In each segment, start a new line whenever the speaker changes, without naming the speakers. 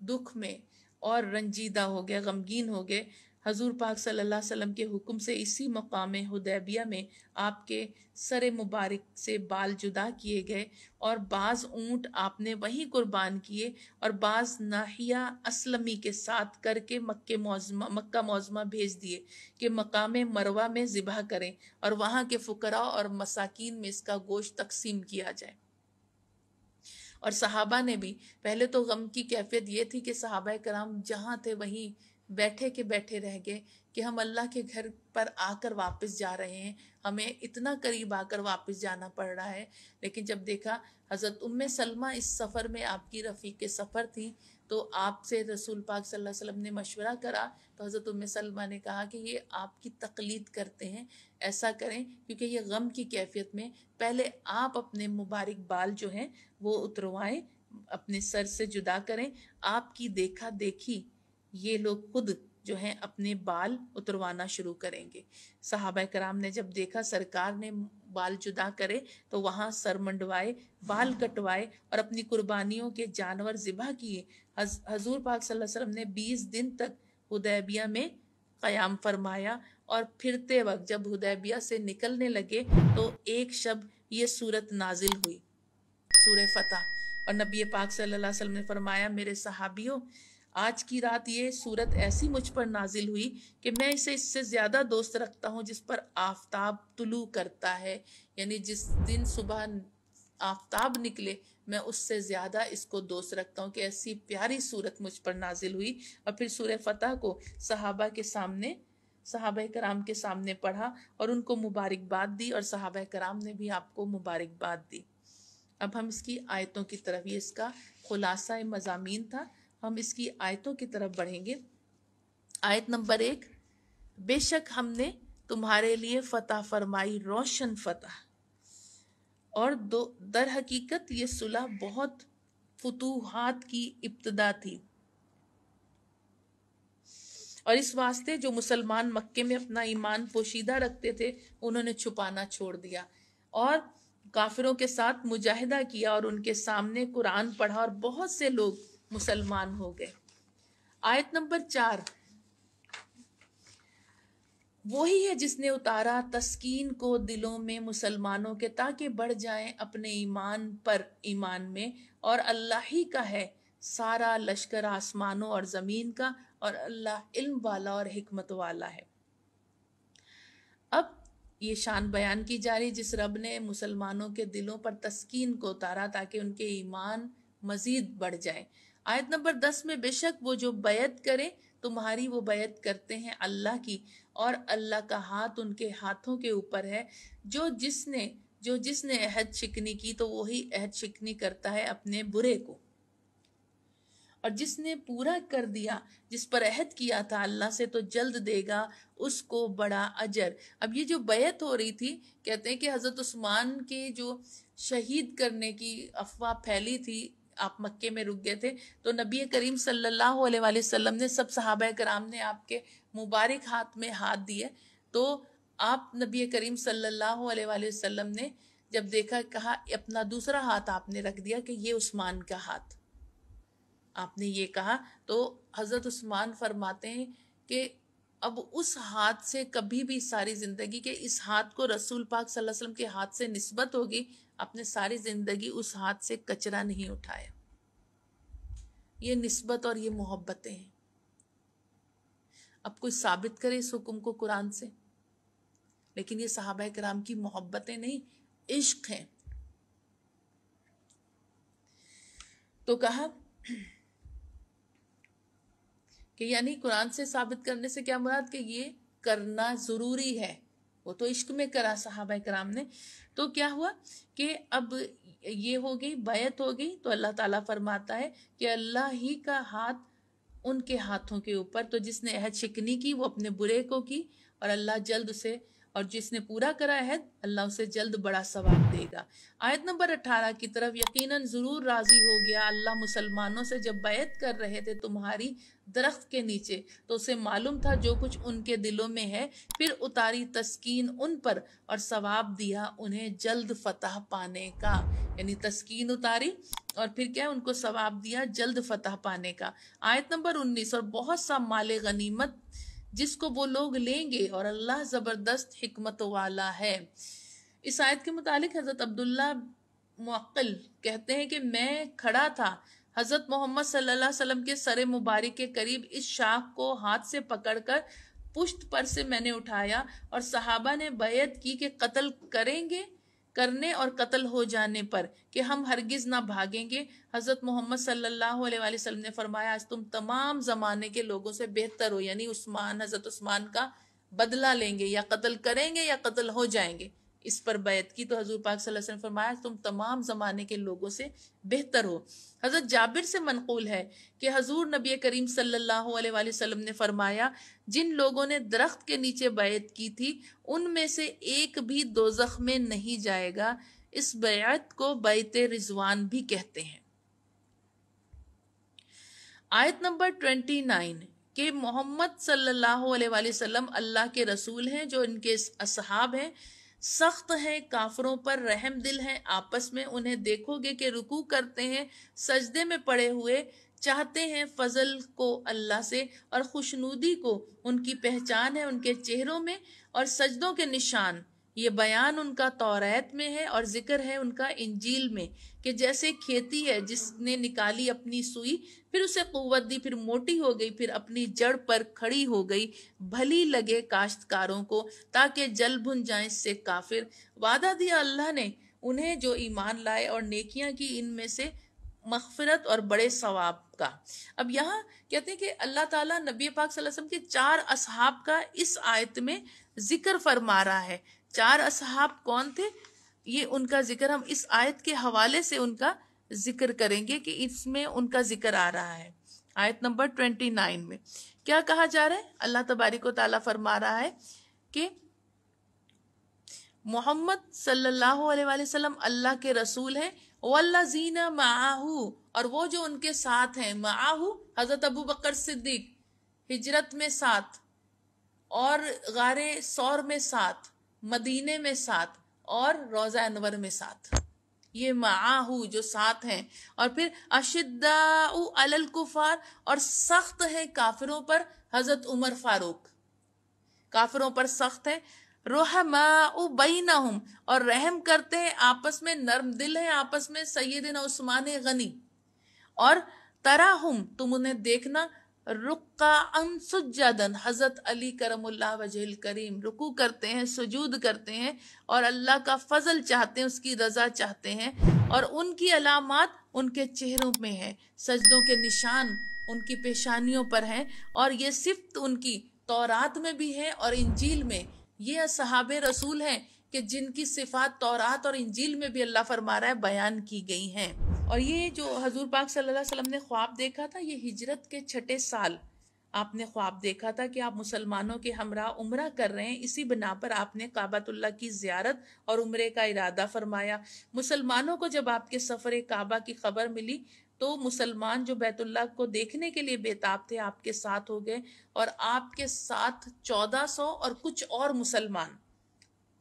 دکھ میں اور رنجیدہ ہو گئے، غمگین ہو گئے۔ حضور پاک صلی اللہ علیہ وسلم کے حکم سے اسی مقام حدیبیہ میں آپ کے سر مبارک سے بال جدا کیے گئے، اور بعض اونٹ آپ نے وہیں قربان کیے، اور بعض ناحیہ اسلمی کے ساتھ کر کے مکہ معظمہ بھیج دیے کہ مقام مروہ میں ذبح کریں اور وہاں کے فقراء اور مساکین میں اس کا گوشت تقسیم کیا جائے۔ اور صحابہ نے بھی، پہلے تو غم کی کیفیت یہ تھی کہ صحابہ کرام جہاں تھے وہیں بیٹھے کے بیٹھے رہ گئے کہ ہم اللہ کے گھر پر آ کر واپس جا رہے ہیں، ہمیں اتنا قریب آ کر واپس جانا پڑ رہا ہے۔ لیکن جب دیکھا حضرت ام سلمہ اس سفر میں آپ کی رفیق سفر تھی، تو آپ سے رسول پاک صلی اللہ علیہ وسلم نے مشورہ کرا، تو حضرت ام سلمہ نے کہا کہ یہ آپ کی تقلید کرتے ہیں، ایسا کریں کیونکہ یہ غم کی کیفیت میں پہلے آپ اپنے مبارک بال جو ہیں وہ اتروائیں، اپنے سر سے جدا کریں، آپ کی دیکھا دیکھی یہ لوگ خود جو ہیں اپنے بال اتروانا شروع کریں گے۔ صحابہ کرام نے جب دیکھا سرکار نے بال جدا کرے تو وہاں سر منڈوائے، بال کٹوائے اور اپنی قربانیوں کے جانور ذبح کیے۔ حضور پاک صلی اللہ علیہ وسلم نے 20 دن تک حدیبیہ میں قیام فرمایا، اور پھرتے وقت جب حدیبیہ سے نکلنے لگے تو ایک شب یہ سورت نازل ہوئی، سورہ فتح، اور نبی پاک صلی اللہ علیہ وسلم نے فرمایا میرے صحابیوں، آج کی رات یہ سورت ایسی مجھ پر نازل ہوئی کہ میں اسے اس سے زیادہ دوست رکھتا ہوں جس پر آفتاب طلوع کرتا ہے، یعنی جس دن صبح آفتاب نکلے میں اس سے زیادہ اس کو دوست رکھتا ہوں کہ ایسی پیاری سورت مجھ پر نازل ہوئی۔ اور پھر سورہ فتح کو صحابہ کرام کے سامنے پڑھا اور ان کو مبارکباد دی، اور صحابہ کرام نے بھی آپ کو مبارکباد دی۔ اب ہم اس کی آیتوں کی طرف، یہ اس کا خلاصہ مضامین تھا، ہم اس کی آیتوں کی طرف بڑھیں گے۔ آیت نمبر 1، بے شک ہم نے تمہارے لیے فتح فرمائی، روشن فتح، اور در حقیقت یہ صلح بہت فتوحات کی ابتدا تھی، اور اس واسطے جو مسلمان مکے میں اپنا ایمان پوشیدہ رکھتے تھے انہوں نے چھپانا چھوڑ دیا اور کافروں کے ساتھ مجاہدہ کیا، اور ان کے سامنے قرآن پڑھا، اور بہت سے لوگ مسلمان ہو گئے۔ آیت نمبر 4، وہی ہے جس نے اتارا تسکین کو دلوں میں مسلمانوں کے تاکہ بڑھ جائیں اپنے ایمان پر ایمان میں، اور اللہ ہی کا ہے سارا لشکر آسمانوں اور زمین کا، اور اللہ علم والا اور حکمت والا ہے۔ اب یہ شان بیان کی جا رہی جس رب نے مسلمانوں کے دلوں پر تسکین کو اتارا تاکہ ان کے ایمان مزید بڑھ جائے۔ آیت نمبر 10 میں، بے شک وہ جو بیعت کرے تمہاری وہ بیعت کرتے ہیں اللہ کی، اور اللہ کا ہاتھ ان کے ہاتھوں کے اوپر ہے، جو جس نے عہد شکنی کی تو وہی عہد شکنی کرتا ہے اپنے برے کو، اور جس نے پورا کر دیا جس پر عہد کیا تھا اللہ سے تو جلد دے گا اس کو بڑا اجر۔ اب یہ جو بیعت ہو رہی تھی، کہتے ہیں کہ حضرت عثمان کے جو شہید کرنے کی افواہ پھیلی تھی، آپ مکے میں رک گئے تھے، تو نبی کریم صلی اللہ علیہ وآلہ وسلم نے، سب صحابہ کرام نے آپ کے مبارک ہاتھ میں ہاتھ دیے، تو آپ نبی کریم صلی اللہ علیہ وآلہ وسلم نے جب دیکھا، کہا اپنا دوسرا ہاتھ آپ نے رکھ دیا کہ یہ عثمان کا ہاتھ، آپ نے یہ کہا، تو حضرت عثمان فرماتے ہیں کہ اب اس ہاتھ سے کبھی بھی ساری زندگی کے اس ہاتھ کو رسول پاک صلی اللہ علیہ وسلم کے ہاتھ سے نسبت ہوگی، اپنے ساری زندگی اس ہاتھ سے کچرا نہیں اٹھایا۔ یہ نسبت اور یہ محبتیں ہیں۔ اب کوئی ثابت کرے اس حکم کو قرآن سے، لیکن یہ صحابہ کرام کی محبتیں نہیں، عشق ہیں۔ تو کہا کہ یعنی قرآن سے ثابت کرنے سے کیا مراد، کہ یہ کرنا ضروری ہے، وہ تو عشق میں کرا صحابہ کرام نے۔ تو کیا ہوا کہ اب یہ ہو گئی، بیعت ہو گئی، تو اللہ تعالیٰ فرماتا ہے کہ اللہ ہی کا ہاتھ ان کے ہاتھوں کے اوپر، تو جس نے عہد شکنی کی وہ اپنے برے کو کی، اور اللہ جلد اسے اور جس نے پورا کرا عہد اللہ اسے جلد بڑا ثواب دے گا۔ آیت نمبر 18 کی طرف، یقیناً ضرور راضی ہو گیا اللہ مسلمانوں سے جب بیعت کر رہے تھے تمہاری درخت کے نیچے، تو اسے معلوم تھا جو کچھ ان کے دلوں میں ہے، پھر اتاری تسکین ان پر اور ثواب دیا انہیں جلد فتح پانے کا۔ یعنی تسکین اتاری اور پھر کیا ان کو ثواب دیا جلد فتح پانے کا۔ آیت نمبر 19، اور بہت سا مال غنیمت جس کو وہ لوگ لیں گے اور اللہ زبردست حکمت والا ہے۔ اس آیت کے متعلق حضرت عبداللہ معقل کہتے ہیں کہ میں کھڑا تھا، حضرت محمد صلی اللہ علیہ وسلم کے سر مبارک کے قریب اس شاخ کو ہاتھ سے پکڑ کر پشت پر سے میں نے اٹھایا، اور صحابہ نے بیعت کی کہ قتل کرنے اور قتل ہو جانے پر کہ ہم ہرگز نہ بھاگیں گے۔ حضرت محمد صلی اللہ علیہ وسلم نے فرمایا آج تم تمام زمانے کے لوگوں سے بہتر ہو، یعنی حضرت عثمان کا بدلہ لیں گے، یا قتل کریں گے یا قتل ہو جائیں گے۔ اس پر بیعت کی تو حضور پاک صلی اللہ علیہ وسلم فرمایا تم تمام زمانے کے لوگوں سے بہتر ہو۔ حضرت جابر سے منقول ہے کہ حضور نبی کریم صلی اللہ علیہ وسلم نے فرمایا جن لوگوں نے درخت کے نیچے بیعت کی تھی ان میں سے ایک بھی دوزخ میں نہیں جائے گا۔ اس بیعت کو بیعت رضوان بھی کہتے ہیں۔ آیت نمبر 29 کہ محمد صلی اللہ علیہ وسلم اللہ کے رسول ہیں جو ان کے اصحاب ہیں، سخت ہیں کافروں پر، رحم دل ہیں آپس میں، انہیں دیکھو گے کہ رکوع کرتے ہیں سجدے میں پڑے ہوئے، چاہتے ہیں فضل کو اللہ سے اور خوشنودی کو، ان کی پہچان ہے ان کے چہروں میں اور سجدوں کے نشان۔ یہ بیان ان کا توریت میں ہے اور ذکر ہے ان کا انجیل میں، کہ جیسے کھیتی ہے جس نے نکالی اپنی سوئی، پھر اسے قوت دی، پھر موٹی ہو گئی، پھر اپنی جڑ پر کھڑی ہو گئی، بھلی لگے کاشتکاروں کو تاکہ جل بھن جائیں اس سے کافر۔ وعدہ دیا اللہ نے انہیں جو ایمان لائے اور نیکیاں کی ان میں سے مغفرت اور بڑے ثواب کا۔ اب یہاں کہتے ہیں کہ اللہ تعالیٰ نبی پاک صلی اللہ علیہ وسلم کے 4 اصحاب کا اس آیت میں ذکر فرما رہا ہے۔ 4 اصحاب کون تھے؟ یہ ان کا ذکر ہم اس آیت کے حوالے سے ان کا ذکر کریں گے کہ اس میں ان کا ذکر آ رہا ہے۔ آیت نمبر 29 میں کیا کہا جا رہا ہے؟ اللہ تبارک و تعالیٰ فرما رہا ہے کہ محمد صلی اللہ علیہ وسلم اللہ کے رسول ہیں، والذین معہ، اور وہ جو ان کے ساتھ ہیں، معہ حضرت ابو بکر صدیق ہجرت میں ساتھ، اور غار ثور میں ساتھ، مدینے میں ساتھ، اور روضہ انور میں ساتھ، یہ معاہو جو ساتھ ہیں۔ اور پھر اشداء علی الکفار، اور سخت ہے کافروں پر، حضرت عمر فاروق کافروں پر سخت ہے۔ رحماء بینہم، اور رحم کرتے ہیں آپس میں، نرم دل ہیں آپس میں، سیدنا عثمان غنی۔ اور تراہم، تم انہیں دیکھنا، رکعا سجدا، حضرت علی کرم اللہ وجہ الکریم رکوع کرتے ہیں، سجود کرتے ہیں اور اللہ کا فضل چاہتے ہیں، اس کی رضا چاہتے ہیں، اور ان کی علامات ان کے چہروں میں ہیں، سجدوں کے نشان ان کی پیشانیوں پر ہیں، اور یہ صفت ان کی تورات میں بھی ہے اور انجیل میں۔ یہ صحابہ رسول ہیں کہ جن کی صفات تورات اور انجیل میں بھی اللہ فرما رہا ہے بیان کی گئی ہیں۔ اور یہ جو حضور پاک صلی اللہ علیہ وسلم نے خواب دیکھا تھا، یہ ہجرت کے 6 سال آپ نے خواب دیکھا تھا کہ آپ مسلمانوں کے ہمراہ عمرہ کر رہے ہیں، اسی بنا پر آپ نے کعبۃ اللہ کی زیارت اور عمرے کا ارادہ فرمایا۔ مسلمانوں کو جب آپ کے سفر کعبہ کی خبر ملی تو مسلمان جو بیت اللہ کو دیکھنے کے لیے بےتاب تھے آپ کے ساتھ ہو گئے، اور آپ کے ساتھ 1400 اور کچھ اور مسلمان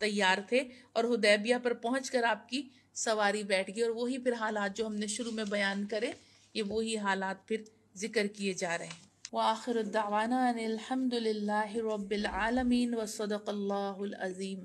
تیار تھے، اور حدیبیہ پر پہنچ کر آپ کی سواری بیٹھ گئی، اور وہی پھر حالات جو ہم نے شروع میں بیان کرے، یہ وہی حالات پھر ذکر کیے جا رہے ہیں۔ وآخر الدعوانا ان الحمد للہ رب العالمین وصدق اللہ العظیم۔